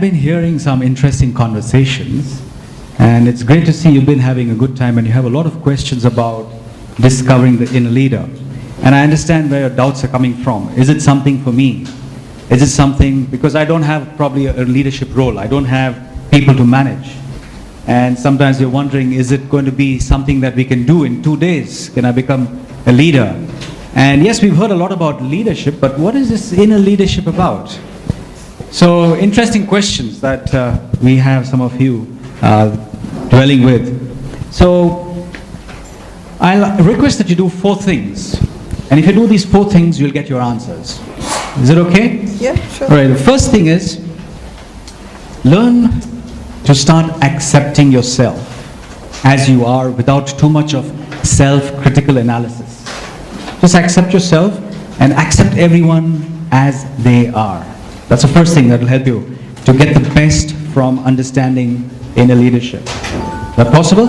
been hearing some interesting conversations, and it's great to see you've been having a good time and you have a lot of questions about discovering the inner leader. And I understand where your doubts are coming from. Is it something for me? Is it something, because I don't have probably a leadership role, I don't have people to manage. And sometimes you're wondering, is it going to be something that we can do in 2 days? Can I become a leader? And yes, we've heard a lot about leadership, but what is this inner leadership about? So interesting questions that we have some of you dwelling with. So I'll request that you do 4 things. And if you do these 4 things, you'll get your answers. Is it okay? Yeah, sure. All right, the first thing is, learn to start accepting yourself as you are without too much of self-critical analysis. Just accept yourself and accept everyone as they are. That's the first thing that will help you to get the best from understanding inner leadership. Is that possible?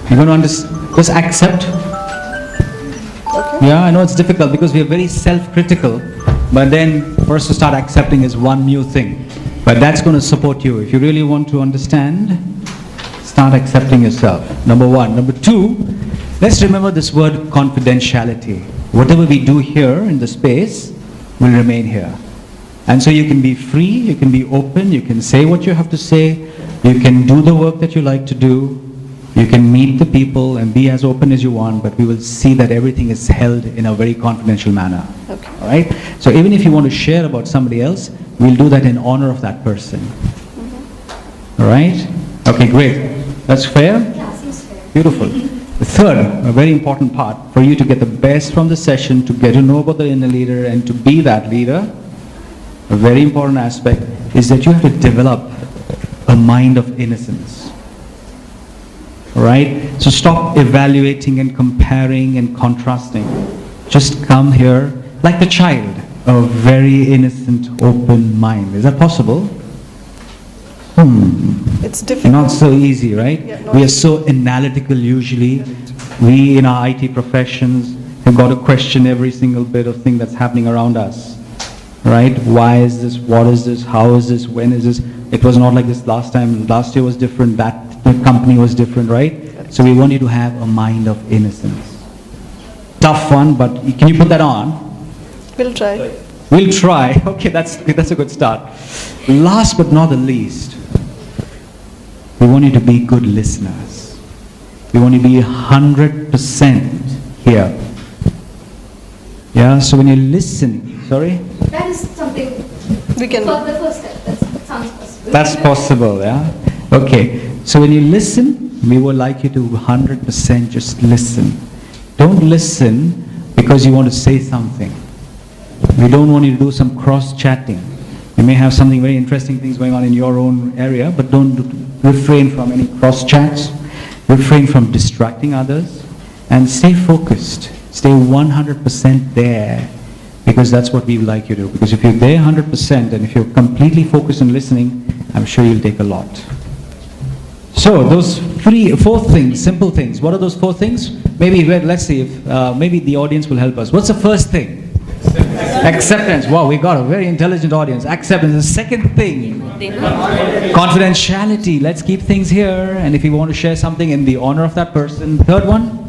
You're going to just accept. Okay. Yeah, I know it's difficult because we are very self-critical, but then for us to start accepting is one new thing. But that's going to support you. If you really want to understand, start accepting yourself. Number 1. Number 2, let's remember this word confidentiality. Whatever we do here in the space will remain here. And so you can be free, you can be open, you can say what you have to say, you can do the work that you like to do, you can meet the people and be as open as you want, but we will see that everything is held in a very confidential manner. Okay. All right? So even if you want to share about somebody else, we'll do that in honor of that person. All right? Okay, great. That's fair? Yeah, seems fair. Beautiful. The third, a very important part, for you to get the best from the session, to get to know about the inner leader and to be that leader, a very important aspect is that you have to develop a mind of innocence. All right? So stop evaluating and comparing and contrasting. Just come here like the child, a very innocent, open mind. Is that possible? It's difficult. Not so easy, right? Yeah, We are so analytical usually. We in our IT professions have got to question every single bit of thing that's happening around us. Right? Why is this? What is this? How is this? When is this? It was not like this last time. Last year was different. The company was different, right? So we want you to have a mind of innocence. Tough one, but can you put that on? We'll try. We'll try. Okay, that's a good start. Last but not the least, we want you to be good listeners. We want you to be 100% here. Yeah, so when you listen, sorry? That is something We can. for the first step. That sounds possible. That's possible, yeah? Okay, so when you listen, we would like you to 100% just listen. Don't listen because you want to say something. We don't want you to do some cross-chatting. You may have something very interesting things going on in your own area, but don't refrain from any cross-chats, refrain from distracting others, and stay focused. Stay 100% there, because that's what we would like you to do. Because if you're there 100% and if you're completely focused on listening, I'm sure you'll take a lot. So those 4 things, simple things. What are those 4 things? Maybe, let's see if maybe the audience will help us. What's the first thing? Acceptance. Wow, we got a very intelligent audience. Acceptance. The second thing, confidentiality. Let's keep things here, and if you want to share something in the honor of that person. Third one?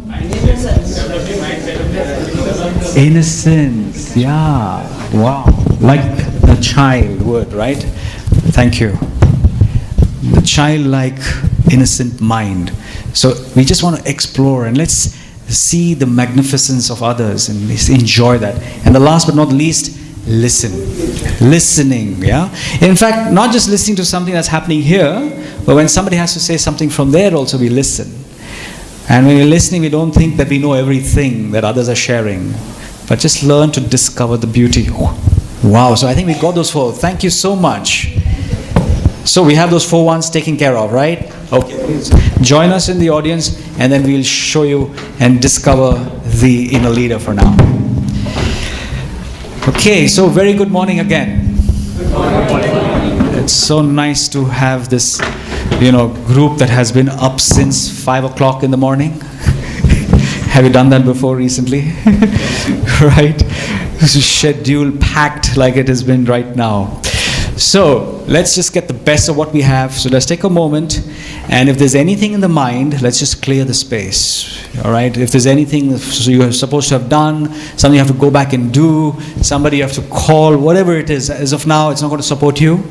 Innocence. Yeah. Wow. Like the child would, right? Thank you. The childlike, innocent mind. So we just want to explore and let's see the magnificence of others and let's enjoy that. And the last but not least, listen. Listening, yeah? In fact, not just listening to something that's happening here, but when somebody has to say something from there also, we listen. And when we're listening, we don't think that we know everything that others are sharing, but just learn to discover the beauty. Wow, so I think we got those 4. Thank you so much. So we have those 4 ones taken care of, right? Okay, please join us in the audience and then we'll show you and discover the inner leader for now. Okay, so very good morning again. Good morning. It's so nice to have this, group that has been up since 5 o'clock in the morning. Have you done that before recently? Right? This is schedule packed like it has been right now. So let's just get the best of what we have. So let's take a moment, and if there's anything in the mind, let's just clear the space. All right? If there's anything you're supposed to have done, something you have to go back and do, somebody you have to call, whatever it is, as of now, it's not going to support you.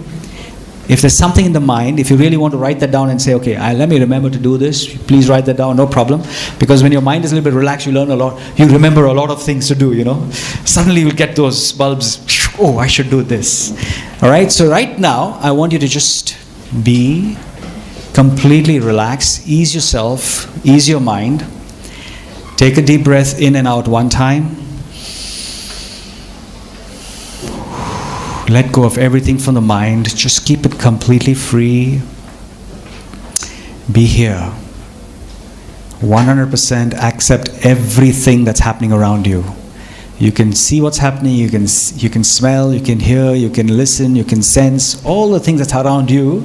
If there's something in the mind, if you really want to write that down and say, okay, let me remember to do this, please write that down, no problem. Because when your mind is a little bit relaxed, you learn a lot. You remember a lot of things to do, Suddenly you'll get those bulbs, oh, I should do this. All right, so right now, I want you to just be completely relaxed, ease yourself, ease your mind. Take a deep breath in and out one time. Let go of everything from the mind. Just keep it completely free. Be here. 100% accept everything that's happening around you. You can see what's happening, you can smell, you can hear, you can listen, you can sense, all the things that's around you.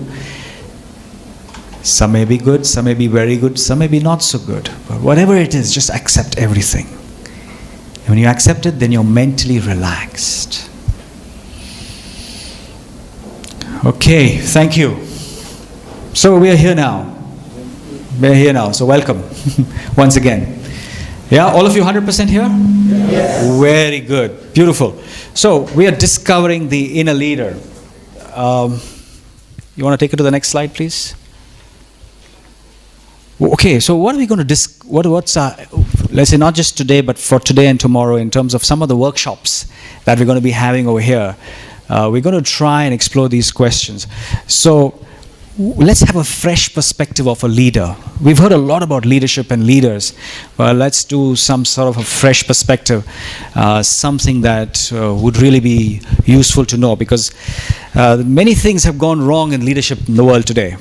Some may be good, some may be very good, some may be not so good. But whatever it is, just accept everything. And when you accept it, then you're mentally relaxed. Okay, thank you. So we are here now. So welcome once again. Yeah, all of you 100% here? Yes. Very good. Beautiful. So we are discovering the inner leader. You want to take it to the next slide, please? Okay, so what are we going to what's let's say not just today, but for today and tomorrow, in terms of some of the workshops that we're going to be having over here. We're going to try and explore these questions. So let's have a fresh perspective of a leader. We've heard a lot about leadership and leaders. Well, let's do some sort of a fresh perspective, something that would really be useful to know, because many things have gone wrong in leadership in the world today.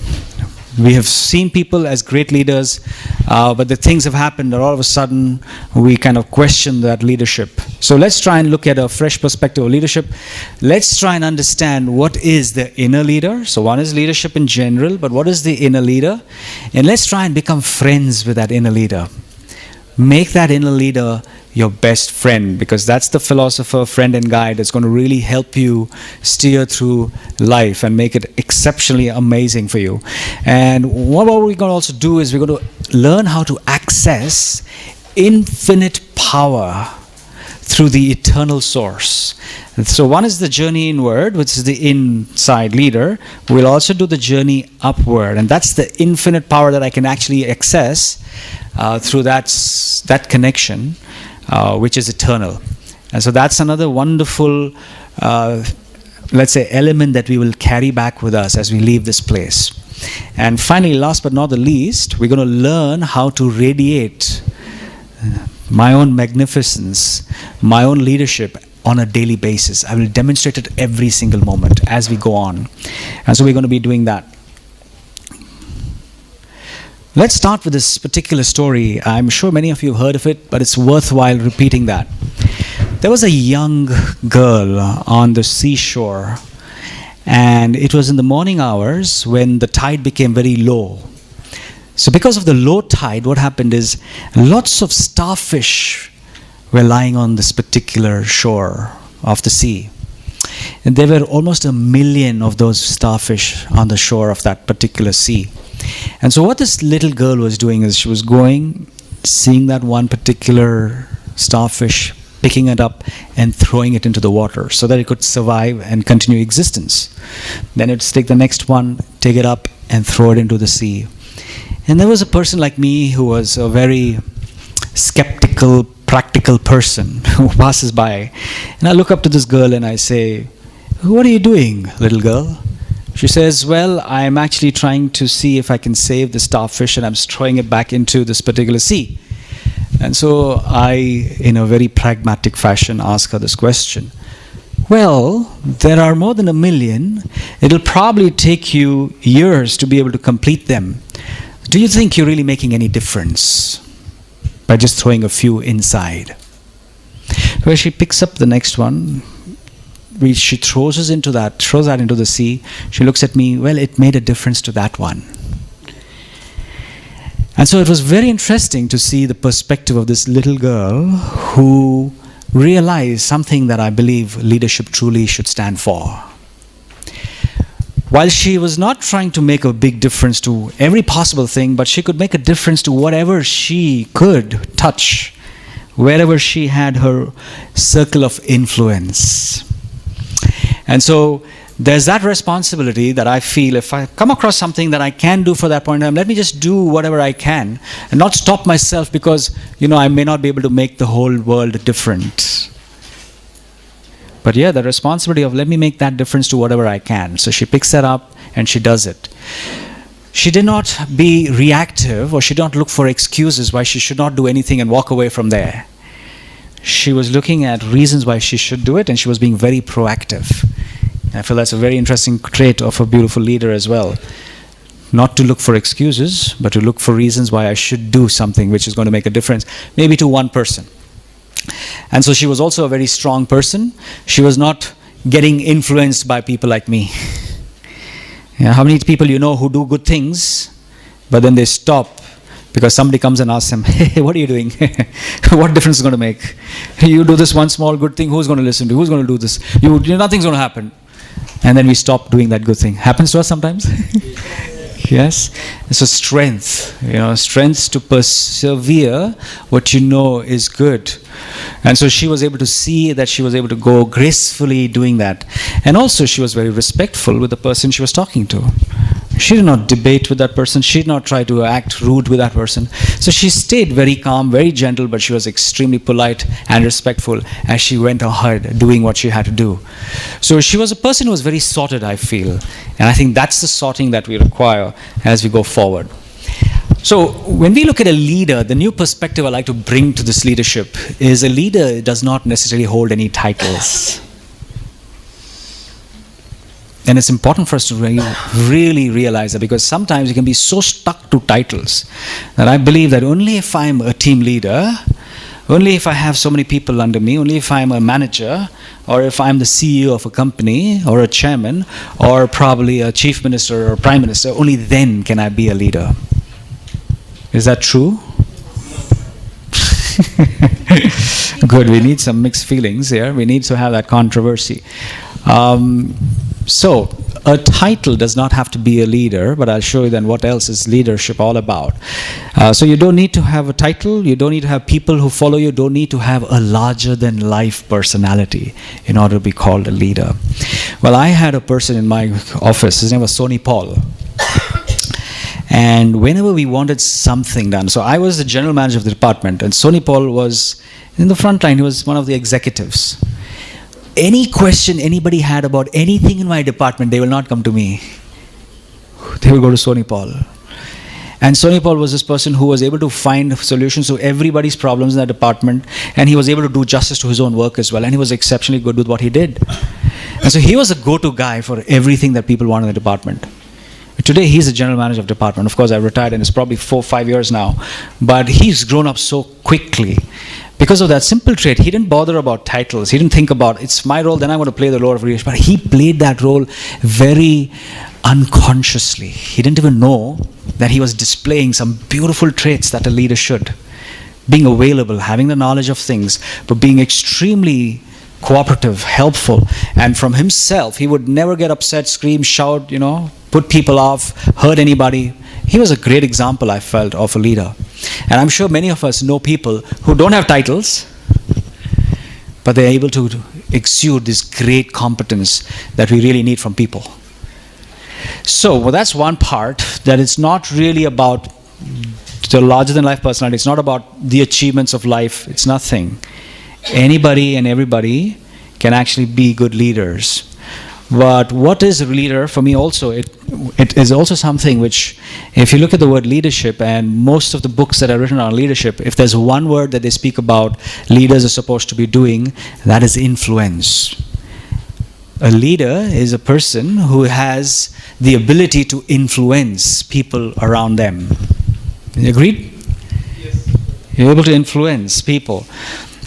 We have seen people as great leaders, but the things have happened that all of a sudden we kind of question that leadership. So let's try and look at a fresh perspective of leadership. Let's try and understand what is the inner leader. So one is leadership in general, but what is the inner leader? And let's try and become friends with that inner leader. Make that inner leader your best friend, because that's the philosopher, friend and guide that's going to really help you steer through life and make it exceptionally amazing for you. And what we're going to also do is we're going to learn how to access infinite power through the eternal source. So one is the journey inward, which is the inside leader. We'll also do the journey upward, and that's the infinite power that I can actually access through that connection, which is eternal. And so that's another wonderful, let's say, element that we will carry back with us as we leave this place. And finally, last but not the least, we're going to learn how to radiate my own magnificence, my own leadership on a daily basis. I will demonstrate it every single moment as we go on. And so we're going to be doing that. Let's start with this particular story. I'm sure many of you have heard of it, but it's worthwhile repeating that. There was a young girl on the seashore, and it was in the morning hours when the tide became very low. So because of the low tide, what happened is lots of starfish were lying on this particular shore of the sea. And there were almost 1 million of those starfish on the shore of that particular sea. And so what this little girl was doing is she was going, seeing that one particular starfish, picking it up and throwing it into the water so that it could survive and continue existence. Then it's take the next one, take it up and throw it into the sea. And there was a person like me who was a very skeptical, practical person who passes by. And I look up to this girl and I say, "What are you doing, little girl?" She says, "Well, I'm actually trying to see if I can save the starfish, and I'm throwing it back into this particular sea." And so I, in a very pragmatic fashion, ask her this question. "Well, there are more than 1 million. It'll probably take you years to be able to complete them. Do you think you're really making any difference by just throwing a few inside?" Where she picks up the next one, she throws that into the sea. She looks at me, "Well, it made a difference to that one." And so it was very interesting to see the perspective of this little girl who realized something that I believe leadership truly should stand for. while she was not trying to make a big difference to every possible thing, but she could make a difference to whatever she could touch, wherever she had her circle of influence. And so there's that responsibility that I feel, if I come across something that I can do for that point in time, let me just do whatever I can and not stop myself because, I may not be able to make the whole world different. But yeah, the responsibility of let me make that difference to whatever I can. So she picks that up and she does it. She did not be reactive, or she did not look for excuses why she should not do anything and walk away from there. She was looking at reasons why she should do it, and she was being very proactive. I feel that's a very interesting trait of a beautiful leader as well. Not to look for excuses, but to look for reasons why I should do something which is going to make a difference, maybe to one person. And so she was also a very strong person. She was not getting influenced by people like me. How many people you know who do good things, but then they stop because somebody comes and asks them, hey, what are you doing? What difference is it going to make? You do this one small good thing, who's going to listen to you? Who's going to do this? Nothing's going to happen. And then we stop doing that good thing. Happens to us sometimes? Yes? So strength, strength to persevere what you know is good. And so she was able to see that she was able to go gracefully doing that. And also she was very respectful with the person she was talking to. She did not debate with that person. She did not try to act rude with that person. So she stayed very calm, very gentle, but she was extremely polite and respectful as she went ahead doing what she had to do. So she was a person who was very sorted, I feel. And I think that's the sorting that we require as we go forward. So when we look at a leader, the new perspective I like to bring to this leadership is a leader does not necessarily hold any titles. And it's important for us to really realize that, because sometimes you can be so stuck to titles that I believe that only if I'm a team leader, only if I have so many people under me, only if I'm a manager, or if I'm the CEO of a company, or a chairman, or probably a chief minister or prime minister, only then can I be a leader. Is that true? Good, we need some mixed feelings here. We need to have that controversy. So, a title does not have to be a leader, but I'll show you then what else is leadership all about. So you don't need to have a title, you don't need to have people who follow you, don't need to have a larger-than-life personality in order to be called a leader. Well, I had a person in my office, his name was Sonny Paul. And whenever we wanted something done, so I was the general manager of the department, and Sonny Paul was in the front line, he was one of the executives. Any question anybody had about anything in my department, they will not come to me. They will go to Sonny Paul. And Sonny Paul was this person who was able to find solutions to everybody's problems in that department, and he was able to do justice to his own work as well, and he was exceptionally good with what he did. And so he was a go-to guy for everything that people want in the department. Today he's the general manager of the department. Of course, I retired and it's probably 4 or 5 years now. But he's grown up so quickly. Because of that simple trait, he didn't bother about titles. He didn't think about, it's my role, then I'm going to play the role of leadership. But he played that role very unconsciously. He didn't even know that he was displaying some beautiful traits that a leader should. Being available, having the knowledge of things, but being extremely cooperative, helpful. And from himself, he would never get upset, scream, shout, put people off, hurt anybody. He was a great example, I felt, of a leader. And I'm sure many of us know people who don't have titles, but they're able to exude this great competence that we really need from people. So, that's one part, that it's not really about the larger-than-life personality. It's not about the achievements of life. It's nothing. Anybody and everybody can actually be good leaders. But what is a leader? For me also, it is also something which, if you look at the word leadership, and most of the books that are written on leadership, if there's one word that they speak about leaders are supposed to be doing, that is influence. A leader is a person who has the ability to influence people around them. You agreed? Yes. You're able to influence people.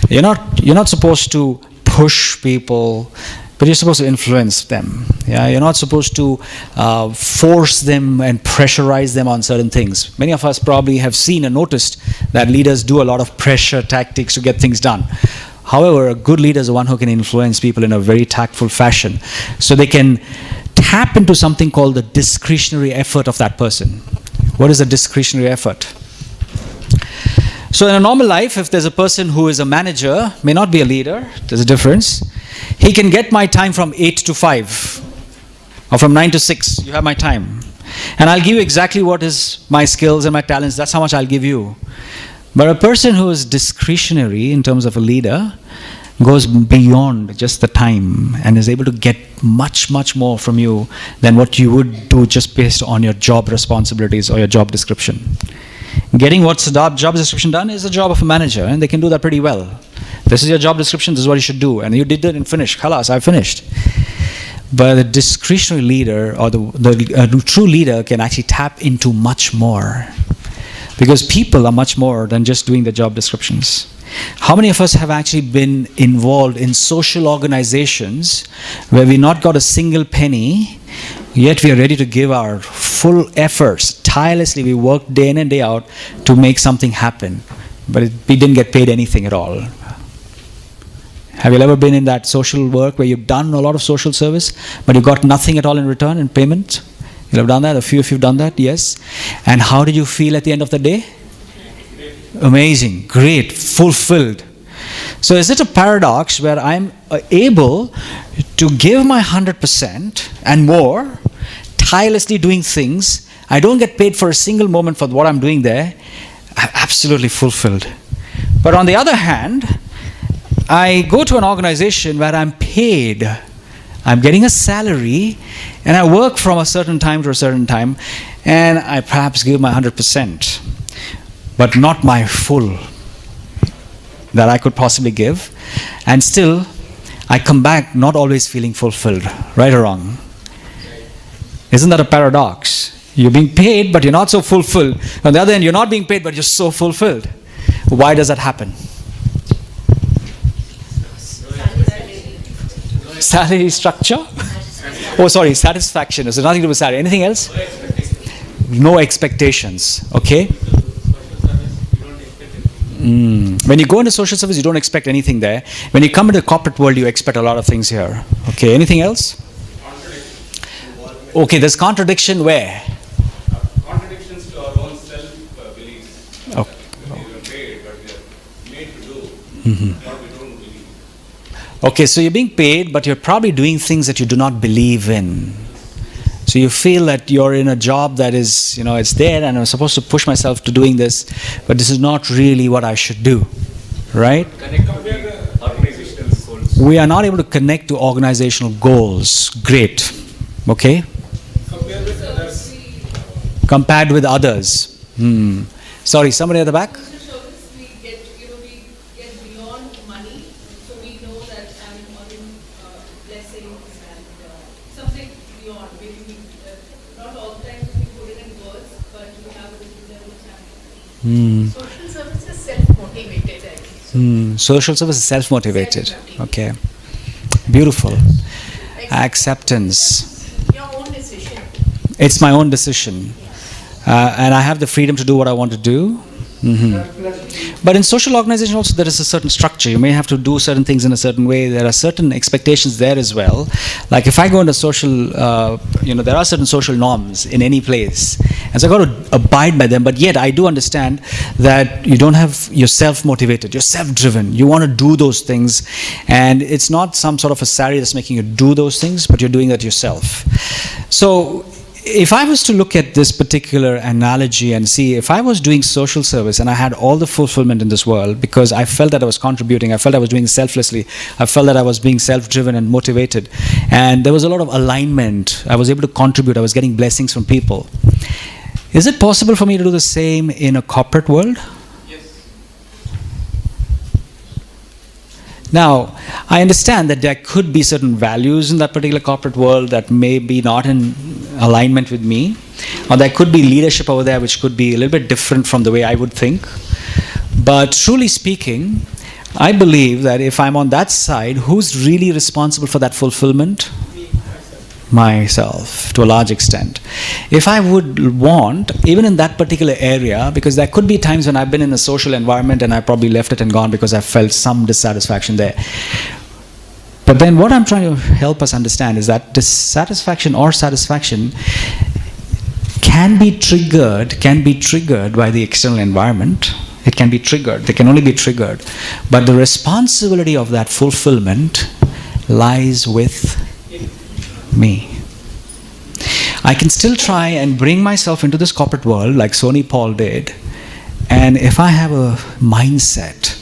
You're not supposed to push people, but you're supposed to influence them. Yeah, you're not supposed to force them and pressurize them on certain things. Many of us probably have seen and noticed that leaders do a lot of pressure tactics to get things done. However, a good leader is the one who can influence people in a very tactful fashion, so they can tap into something called the discretionary effort of that person. What is a discretionary effort? So in a normal life, if there's a person who is a manager, may not be a leader, there's a difference. He can get my time from 8 to 5 or from 9 to 6. You have my time. And I'll give you exactly what is my skills and my talents. That's how much I'll give you. But a person who is discretionary in terms of a leader goes beyond just the time and is able to get much, much more from you than what you would do just based on your job responsibilities or your job description. Getting what's the job description done is the job of a manager, and they can do that pretty well. This is your job description, this is what you should do. And you did it and finished. Khalas, I finished. But the discretionary leader or the true leader can actually tap into much more. Because people are much more than just doing the job descriptions. How many of us have actually been involved in social organizations where we not got a single penny, yet we are ready to give our full efforts, tirelessly we work day in and day out to make something happen, but we didn't get paid anything at all? Have you ever been in that social work where you've done a lot of social service, but you got nothing at all in return, in payment? You'll have done that, a few of you have done that, yes. And how did you feel at the end of the day? Amazing, great, fulfilled. So is it a paradox where I'm able to give my 100% and more, tirelessly doing things, I don't get paid for a single moment for what I'm doing there, I'm absolutely fulfilled. But on the other hand, I go to an organization where I'm paid, I'm getting a salary, and I work from a certain time to a certain time, and I perhaps give my 100%, but not my full that I could possibly give, and still I come back not always feeling fulfilled, right or wrong? Isn't that a paradox? You're being paid, but you're not so fulfilled. On the other hand, you're not being paid, but you're so fulfilled. Why does that happen? Salary structure? Oh, sorry, satisfaction. There's nothing to do with salary. Anything else? No expectations. Okay? When you go into social service, you don't expect anything there. When you come into the corporate world, you expect a lot of things here. Okay, anything else? Okay, there's contradiction where? Contradictions to our own self-beliefs. Oh. We were paid, but we are made to do what we don't believe. Okay, so you're being paid, but you're probably doing things that you do not believe in. So you feel that you're in a job that is, it's there and I'm supposed to push myself to doing this, but this is not really what I should do, right? Connect to the organizational goals. We are not able to connect to organizational goals. Great. Okay? Compare with others. Compared with others. Sorry, somebody at the back? Social service, we get beyond money, so we know that I'm earning blessings and something beyond. Maybe not all the time we put it in words, but we have a different level of time. Social service is self-motivated, I think. Social service is self-motivated. Okay. Beautiful. Acceptance. Your own decision. It's my own decision. And I have the freedom to do what I want to do. But in social organization also there is a certain structure. You may have to do certain things in a certain way. There are certain expectations there as well. Like if I go into social, there are certain social norms in any place. And so I've got to abide by them. But yet I do understand that you're self-motivated, you're self-driven. You want to do those things. And it's not some sort of a salary that's making you do those things, but you're doing that yourself. So if I was to look at this particular analogy and see if I was doing social service and I had all the fulfillment in this world because I felt that I was contributing, I felt I was doing selflessly, I felt that I was being self-driven and motivated, and there was a lot of alignment, I was able to contribute, I was getting blessings from people. Is it possible for me to do the same in a corporate world? Now, I understand that there could be certain values in that particular corporate world that may be not in alignment with me, or there could be leadership over there which could be a little bit different from the way I would think. But truly speaking, I believe that if I'm on that side, who's really responsible for that fulfillment? Myself, to a large extent. If I would want, even in that particular area, because there could be times when I've been in a social environment and I probably left it and gone because I felt some dissatisfaction there. But then what I'm trying to help us understand is that dissatisfaction or satisfaction can be triggered by the external environment. It can be triggered. They can only be triggered. But the responsibility of that fulfillment lies with me. I can still try and bring myself into this corporate world like Sony Paul did. And if I have a mindset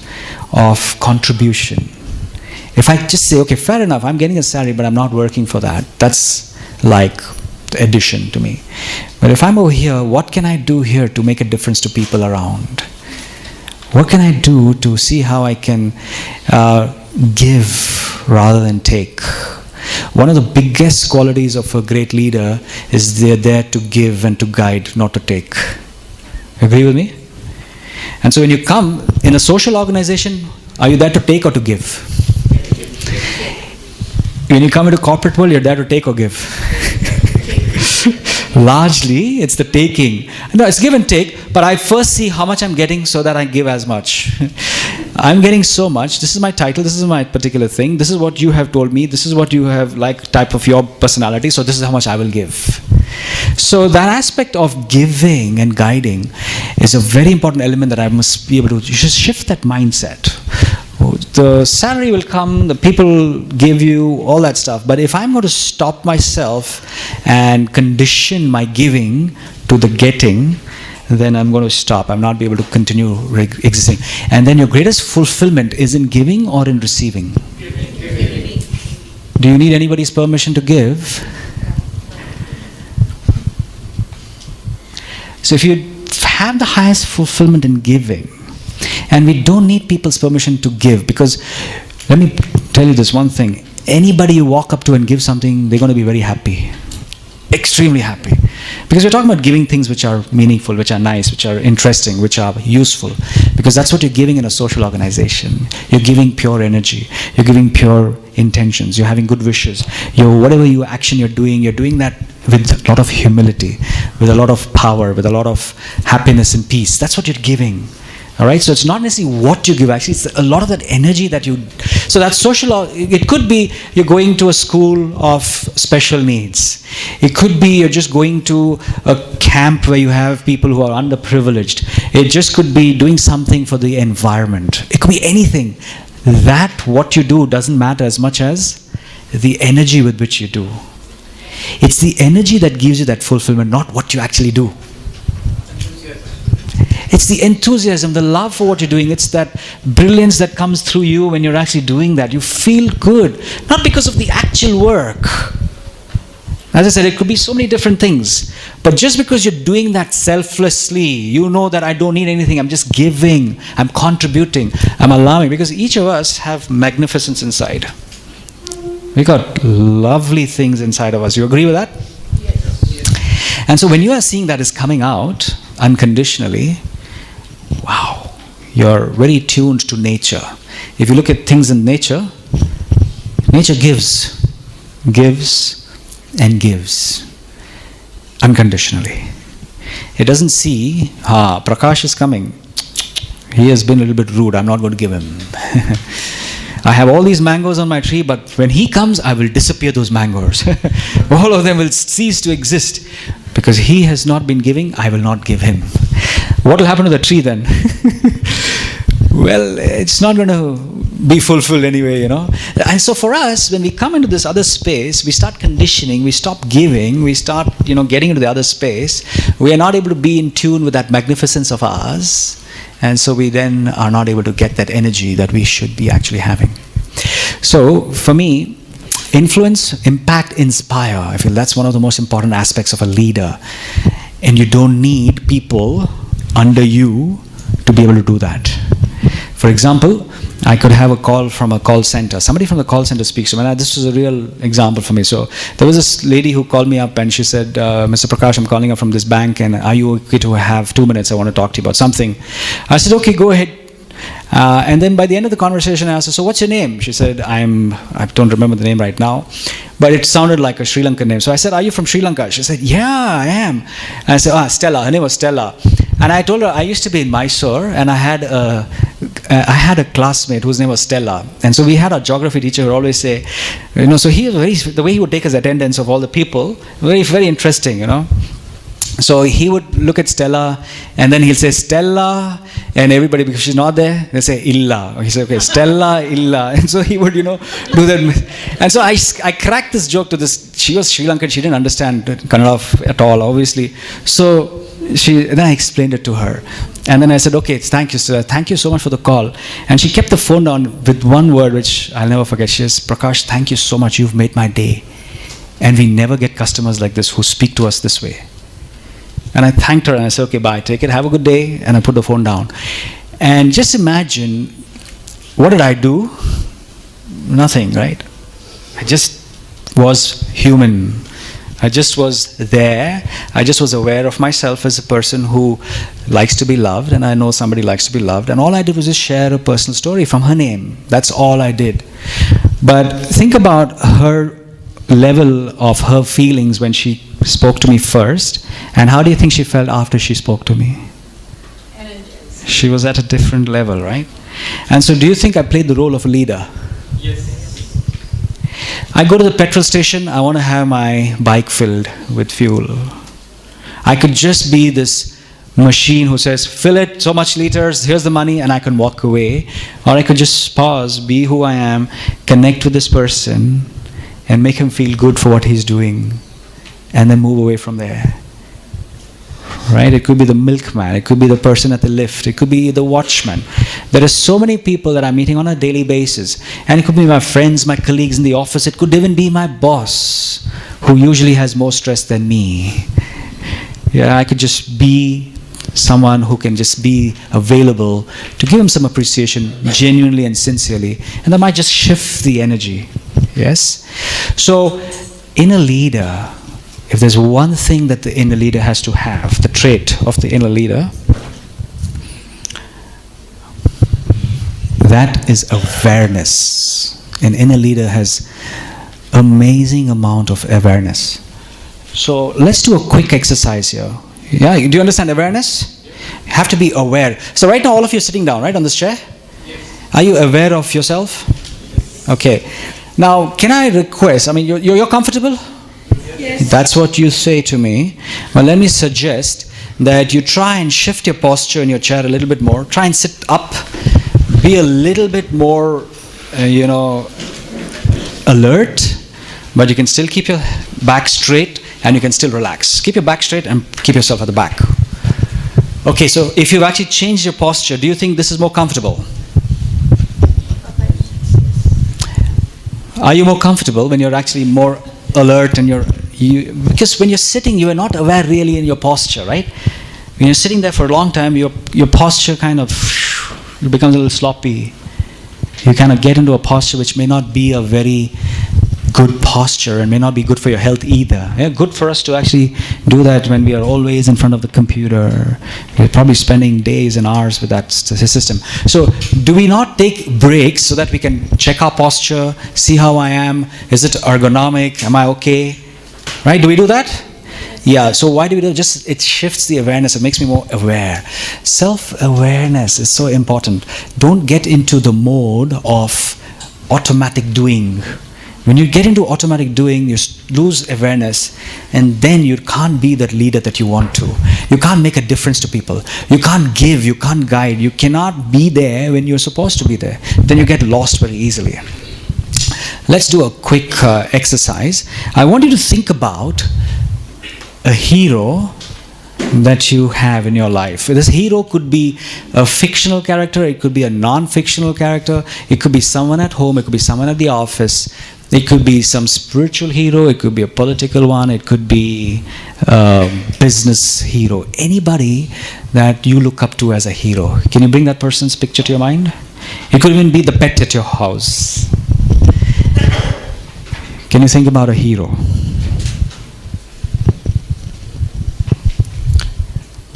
of contribution, if I just say, okay, fair enough, I'm getting a salary, but I'm not working for that. That's like the addition to me. But if I'm over here, what can I do here to make a difference to people around? What can I do to see how I can give rather than take? One of the biggest qualities of a great leader is they're there to give and to guide, not to take. Agree with me? And so when you come in a social organization, are you there to take or to give? When you come into corporate world, you're there to take or give. Largely, it's the taking. No, it's give and take, but I first see how much I'm getting so that I give as much. I'm getting so much. This is my title. This is my particular thing. This is what you have told me. This is what you have like type of your personality. So this is how much I will give. So that aspect of giving and guiding is a very important element that I must be able to just shift that mindset. The salary will come, the people give you, all that stuff. But if I'm going to stop myself and condition my giving to the getting, then I'm going to stop. I'm not be able to continue existing. And then your greatest fulfillment is in giving or in receiving? Giving. Do you need anybody's permission to give? So if you have the highest fulfillment in giving, and we don't need people's permission to give, because let me tell you this one thing. Anybody you walk up to and give something, they're going to be very happy. Extremely happy. Because we're talking about giving things which are meaningful, which are nice, which are interesting, which are useful. Because that's what you're giving in a social organization. You're giving pure energy. You're giving pure intentions. You're having good wishes. Whatever action you're doing that with a lot of humility, with a lot of power, with a lot of happiness and peace. That's what you're giving. All right, so it's not necessarily what you give, actually, it's a lot of that energy that you... So that social... It could be you're going to a school of special needs. It could be you're just going to a camp where you have people who are underprivileged. It just could be doing something for the environment. It could be anything. That, what you do, doesn't matter as much as the energy with which you do. It's the energy that gives you that fulfillment, not what you actually do. It's the enthusiasm, the love for what you're doing. It's that brilliance that comes through you when you're actually doing that. You feel good. Not because of the actual work. As I said, it could be so many different things. But just because you're doing that selflessly, you know that I don't need anything. I'm just giving. I'm contributing. I'm allowing. Because each of us have magnificence inside. We got lovely things inside of us. You agree with that? Yes. And so when you are seeing that is coming out unconditionally, wow, you're very tuned to nature. If you look at things in nature, nature gives and gives unconditionally. It doesn't see, Prakash is coming. He has been a little bit rude. I'm not going to give him. I have all these mangoes on my tree, but when he comes, I will disappear those mangoes. All of them will cease to exist. Because he has not been giving, I will not give him. What will happen to the tree then? Well, it's not going to be fulfilled anyway, you know. And so for us, when we come into this other space, we start conditioning, we stop giving, we start, getting into the other space. We are not able to be in tune with that magnificence of ours. And so we then are not able to get that energy that we should be actually having. So for me, influence, impact, inspire. I feel that's one of the most important aspects of a leader. And you don't need people under you to be able to do that. For example, I could have a call from a call center. Somebody from the call center speaks to me. This was a real example for me. So there was this lady who called me up and she said, Mr. Prakash, I'm calling up from this bank and are you okay to have 2 minutes? I want to talk to you about something. I said, okay, go ahead. And then by the end of the conversation, I asked her, so what's your name? She said, I don't remember the name right now, but it sounded like a Sri Lankan name. So I said, are you from Sri Lanka? She said, yeah, I am. And I said, Stella. Her name was Stella. And I told her I used to be in Mysore, and I had a classmate whose name was Stella. And so we had our geography teacher who would always say, so he was the way he would take his attendance of all the people, very, very interesting, So he would look at Stella, and then he'll say, Stella, and everybody, because she's not there, they'll say, Illa. He said, okay, Stella, Illa. And so he would, do that. And so I cracked this joke to this. She was Sri Lankan. She didn't understand Kannada at all, obviously. So then I explained it to her. And then I said, okay, thank you, sir. Thank you so much for the call. And she kept the phone down with one word, which I'll never forget. She says, Prakash, thank you so much. You've made my day. And we never get customers like this who speak to us this way. And I thanked her and I said, okay, bye, take it, have a good day. And I put the phone down. And just imagine, what did I do? Nothing, right? I just was human. I just was there. I just was aware of myself as a person who likes to be loved, and I know somebody likes to be loved. And all I did was just share a personal story from her name. That's all I did. But think about her level of her feelings when she spoke to me first, and how do you think she felt after she spoke to me? Energized. She was at a different level, right? And so do you think I played the role of a leader? Yes. I go to the petrol station, I want to have my bike filled with fuel. I could just be this machine who says, fill it, so much liters, here's the money, and I can walk away. Or I could just pause, be who I am, connect with this person, and make him feel good for what he's doing, and then move away from there. Right? It could be the milkman, it could be the person at the lift, it could be the watchman. There are so many people that I'm meeting on a daily basis, and it could be my friends, my colleagues in the office, it could even be my boss, who usually has more stress than me. Yeah, I could just be someone who can just be available to give him some appreciation genuinely and sincerely, and that might just shift the energy. Yes? So, in a leader, if there's one thing that the inner leader has to have, the trait of the inner leader, that is awareness. An inner leader has amazing amount of awareness. So let's do a quick exercise here. Yeah, do you understand awareness? You have to be aware. So right now all of you are sitting down, right, on this chair? Yes. Are you aware of yourself? Yes. Okay. Now, can I request, you're comfortable? Yes. That's what you say to me. Well, let me suggest that you try and shift your posture in your chair a little bit more. Try and sit up. Be a little bit more, alert. But you can still keep your back straight and you can still relax. Keep your back straight and keep yourself at the back. Okay, so if you've actually changed your posture, do you think this is more comfortable? Are you more comfortable when you're actually more alert and because when you're sitting, you are not aware really in your posture, right? When you're sitting there for a long time, your posture kind of becomes a little sloppy. You kind of get into a posture which may not be a very good posture and may not be good for your health either. Yeah, good for us to actually do that when we are always in front of the computer. We're probably spending days and hours with that system. So do we not take breaks so that we can check our posture, see how I am, is it ergonomic, am I okay? Right, do we do that? Yeah, so why do we do it? Just it shifts the awareness, it makes me more aware. Self-awareness is so important. Don't get into the mode of automatic doing. When you get into automatic doing, you lose awareness, and then you can't be that leader that you want to. You can't make a difference to people. You can't give, you can't guide, you cannot be there when you're supposed to be there. Then you get lost very easily. Let's do a quick exercise. I want you to think about a hero that you have in your life. This hero could be a fictional character, it could be a non-fictional character, it could be someone at home, it could be someone at the office, it could be some spiritual hero, it could be a political one, it could be a business hero. Anybody that you look up to as a hero. Can you bring that person's picture to your mind? It could even be the pet at your house. Can you think about a hero?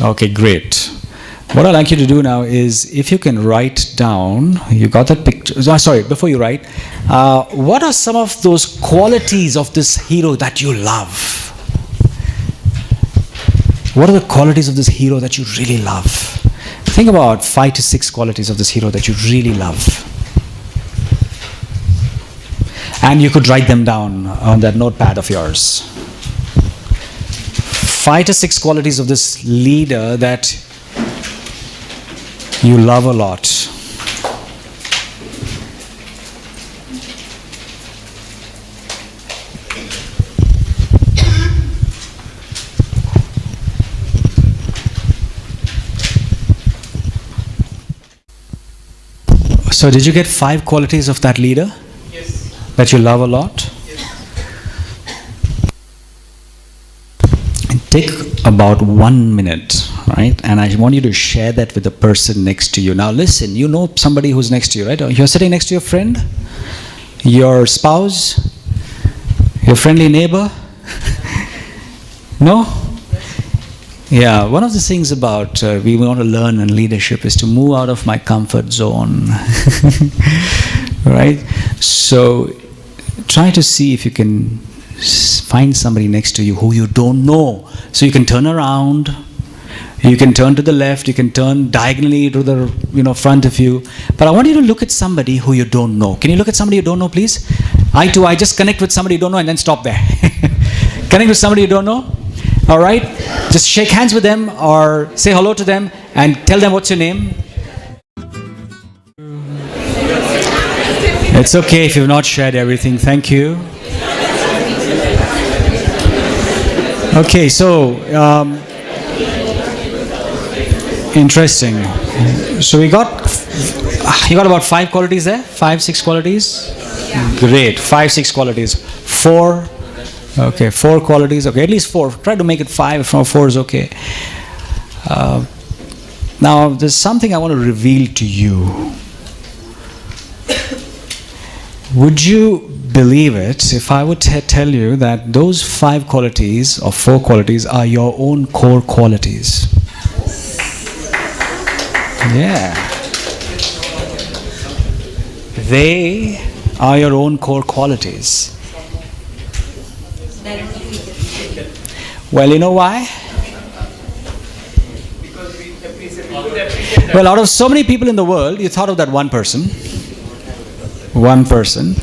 Okay, great. What I'd like you to do now is, if you can write down, you got that picture, sorry, before you write, what are some of those qualities of this hero that you love? What are the qualities of this hero that you really love? Think about 5 to 6 qualities of this hero that you really love. And you could write them down on that notepad of yours. 5 to 6 qualities of this leader that you love a lot. So did you get 5 qualities of that leader? Yes. That you love a lot? Yes. And take about 1 minute, right? And I want you to share that with the person next to you. Now listen, you know somebody who's next to you, right? You're sitting next to your friend, your spouse, your friendly neighbor. No? Yeah, one of the things about we want to learn in leadership is to move out of my comfort zone. Right? So try to see if you can find somebody next to you who you don't know. So you can turn around, you can turn to the left, you can turn diagonally to the front of you. But I want you to look at somebody who you don't know. Can you look at somebody you don't know, please? Eye to eye, just connect with somebody you don't know and then stop there. Connect with somebody you don't know. All right? Just shake hands with them or say hello to them and tell them what's your name. It's okay if you've not shared everything. Thank you. Okay, so interesting. So you got about 5 qualities there? 5, 6 qualities? Yeah. Great. 5, 6 qualities. 4. Okay, 4 qualities. Okay, at least 4. Try to make it 5. If not 4 is okay. Now, there's something I want to reveal to you. Would you believe it if I would tell you that those 5 qualities or 4 qualities are your own core qualities? Yeah. They are your own core qualities. Well, you know why? Well, out of so many people in the world, you thought of that one person. One person.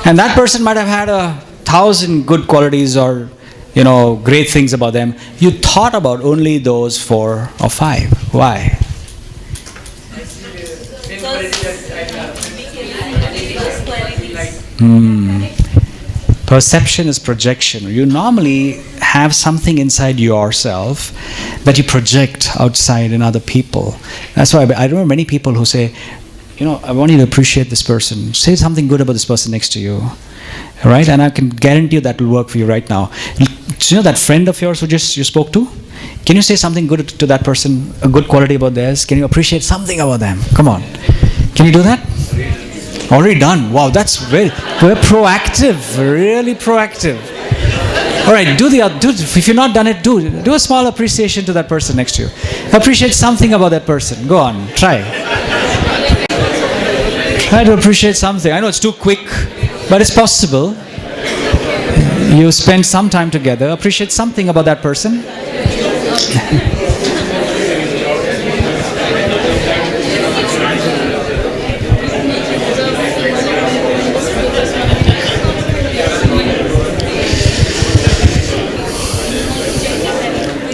And that person might have had 1,000 good qualities or, great things about them. You thought about only those 4 or 5. Why? Perception is projection. You normally have something inside yourself that you project outside in other people. That's why I remember many people who say, I want you to appreciate this person. Say something good about this person next to you. Right? And I can guarantee you that will work for you right now. So, that friend of yours who you spoke to? Can you say something good to that person, a good quality about theirs? Can you appreciate something about them? Come on. Can you do that? Already done. Wow, that's we're proactive, really proactive. All right, do if you've not done it, do a small appreciation to that person next to you. Appreciate something about that person. Go on, try. Try to appreciate something. I know it's too quick, but it's possible. You spend some time together. Appreciate something about that person.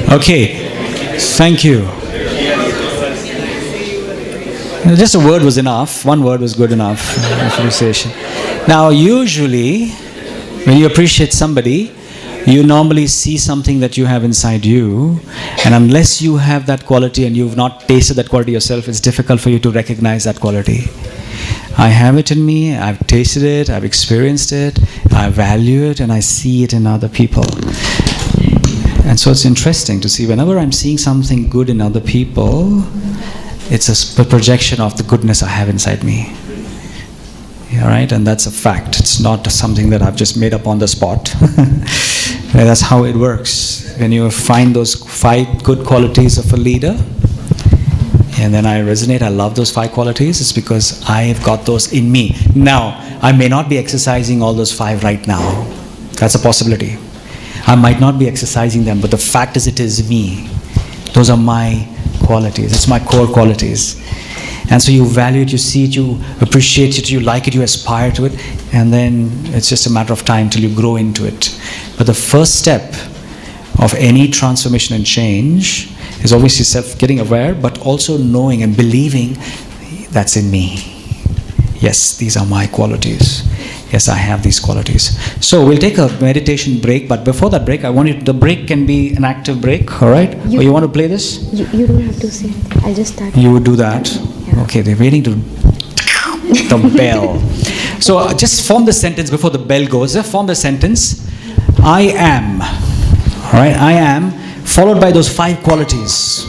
Okay, thank you. Just a word was enough. One word was good enough. Appreciation. Now, usually, when you appreciate somebody, you normally see something that you have inside you, and unless you have that quality and you've not tasted that quality yourself, it's difficult for you to recognize that quality. I have it in me, I've tasted it, I've experienced it, I value it, and I see it in other people. And so it's interesting to see whenever I'm seeing something good in other people, it's a projection of the goodness I have inside me. Yeah, right? And that's a fact. It's not something that I've just made up on the spot. That's how it works. When you find those 5 good qualities of a leader, and then I resonate, I love those 5 qualities, it's because I've got those in me. Now, I may not be exercising all those 5 right now. That's a possibility. I might not be exercising them, but the fact is it is me. Those are my qualities. It's my core qualities. And so you value it, you see it, you appreciate it, you like it, you aspire to it, and then it's just a matter of time till you grow into it. But the first step of any transformation and change is obviously getting aware, but also knowing and believing that's in me. Yes, these are my qualities. Yes, I have these qualities. So we'll take a meditation break, but before that break, the break can be an active break, all right? Or you want to play this? You don't have to say anything. I'll just start. You would do that? Yeah. Okay, they're waiting to the bell. So just form the sentence before the bell goes. Just form the sentence. I am. All right, I am, followed by those 5 qualities.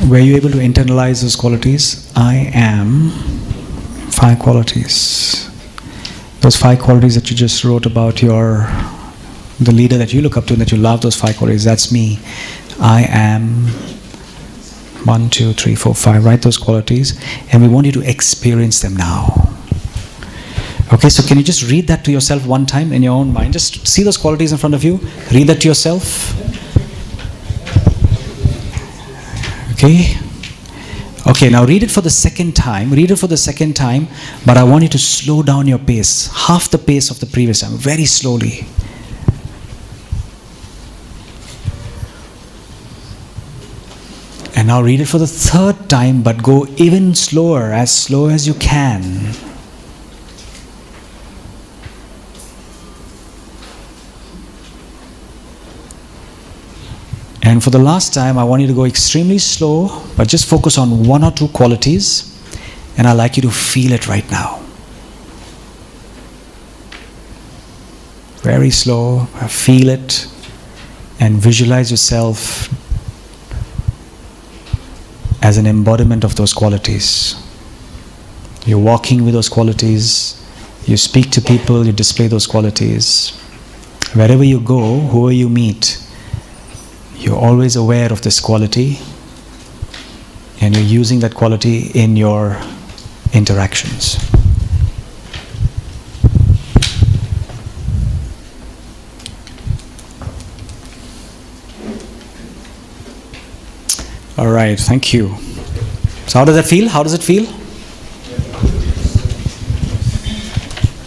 Were you able to internalize those qualities? I am 5 qualities. Those 5 qualities that you just wrote about the leader that you look up to and that you love, those 5 qualities, that's me. I am 1, 2, 3, 4, 5. Write those qualities, and we want you to experience them now. Okay, so can you just read that to yourself one time in your own mind? Just see those qualities in front of you. Read that to yourself. Okay, now read it for the second time. Read it for the second time, but I want you to slow down your pace. Half the pace of the previous time, very slowly. And now read it for the third time, but go even slower, as slow as you can. And for the last time, I want you to go extremely slow, but just focus on 1 or 2 qualities, and I'd like you to feel it right now. Very slow, feel it, and visualize yourself as an embodiment of those qualities. You're walking with those qualities, you speak to people, you display those qualities. Wherever you go, whoever you meet, you're always aware of this quality, and you're using that quality in your interactions. All right, thank you. So how does that feel? How does it feel?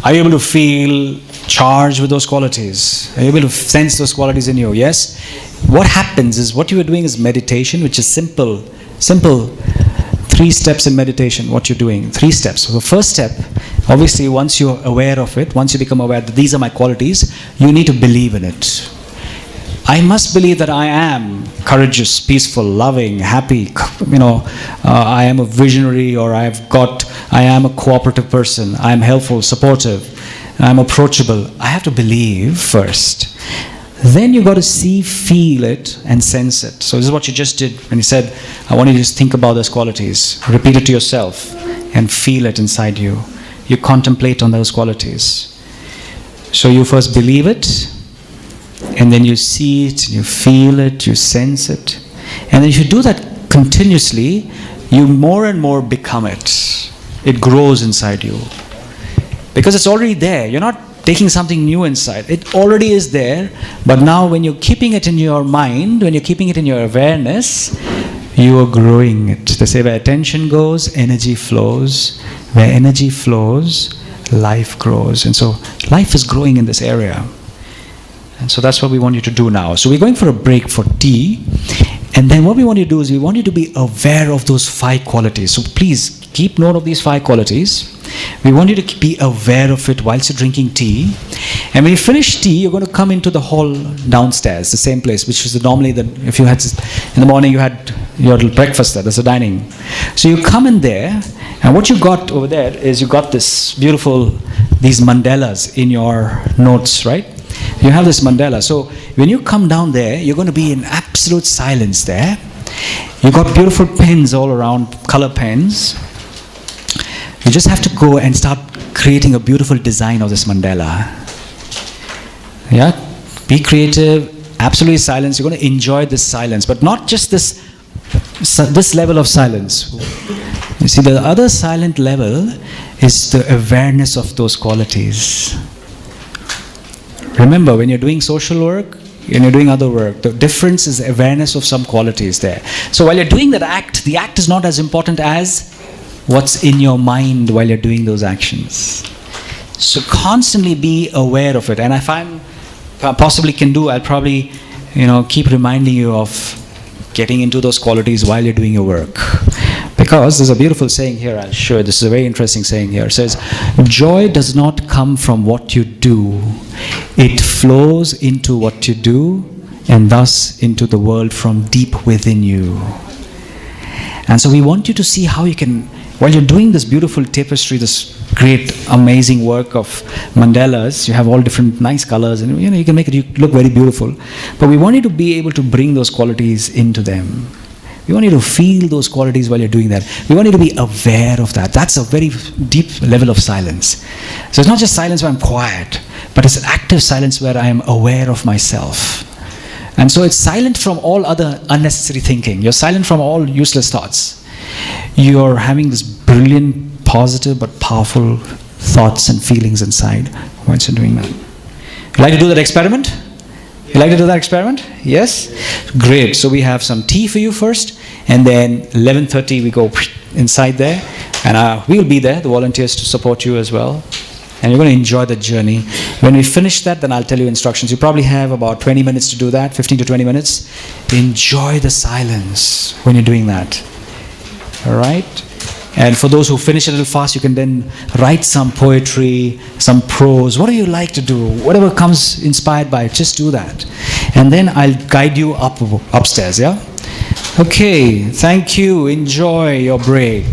Are you able to feel charged with those qualities? Are you able to sense those qualities in you? Yes? What happens is, what you are doing is meditation, which is simple 3 steps in meditation. What you're doing, 3 steps. So the first step, obviously, once you're aware of it, once you become aware that these are my qualities, you need to believe in it. I must believe that I am courageous, peaceful, loving, happy. I am a visionary, or I am a cooperative person. I am helpful, supportive. I am approachable. I have to believe first. Then you got to see, feel it, and sense it. So this is what you just did when you said, I want you to just think about those qualities. Repeat it to yourself and feel it inside you. You contemplate on those qualities. So you first believe it, and then you see it, you feel it, you sense it. And then if you do that continuously, you more and more become it. It grows inside you. Because it's already there. You're not taking something new inside. It already is there. But now when you're keeping it in your mind, when you're keeping it in your awareness, you are growing it. They say where attention goes, energy flows. Where energy flows, life grows. And so life is growing in this area. And so that's what we want you to do now. So we're going for a break for tea. And then what we want you to do is we want you to be aware of those 5 qualities. So please keep note of these 5 qualities. We want you to be aware of it whilst you're drinking tea. And when you finish tea, you're going to come into the hall downstairs, the same place, which is normally if you had in the morning you had your breakfast there. There's a dining. So you come in there, and what you got over there is you got this beautiful, these mandalas in your notes, right? You have this mandala. So when you come down there, you're going to be in absolute silence there. You got beautiful pens all around, color pens. You just have to go and start creating a beautiful design of this mandala. Yeah? Be creative, absolutely silence. You're going to enjoy this silence, but not just this level of silence. You see, the other silent level is the awareness of those qualities. Remember, when you're doing social work, and you're doing other work, the difference is awareness of some qualities there. So while you're doing that act, the act is not as important as what's in your mind while you're doing those actions. So constantly be aware of it. And if I possibly can do, I'll probably, keep reminding you of getting into those qualities while you're doing your work. Because there's a beautiful saying here, I'll show you. This is a very interesting saying here. It says, joy does not come from what you do. It flows into what you do, and thus into the world from deep within you. And so we want you to see how you can, while you're doing this beautiful tapestry, this great, amazing work of mandalas, you have all different nice colors, and you can make it look very beautiful. But we want you to be able to bring those qualities into them. We want you to feel those qualities while you're doing that. We want you to be aware of that. That's a very deep level of silence. So it's not just silence where I'm quiet, but it's active silence where I am aware of myself. And so it's silent from all other unnecessary thinking. You're silent from all useless thoughts. You're having this brilliant, positive, but powerful thoughts and feelings inside whilst you're doing that. You like to do that experiment? You like to do that experiment? Yes? Great. So we have some tea for you first, and then 11:30 we go inside there, and we will be there, the volunteers, to support you as well. And you're going to enjoy the journey. When we finish that, then I'll tell you instructions. You probably have about 20 minutes to do that, 15 to 20 minutes. Enjoy the silence when you're doing that. All right? And for those who finish a little fast, you can then write some poetry, some prose. What do you like to do? Whatever comes inspired by it, just do that. And then I'll guide you upstairs, yeah? Okay, thank you. Enjoy your break.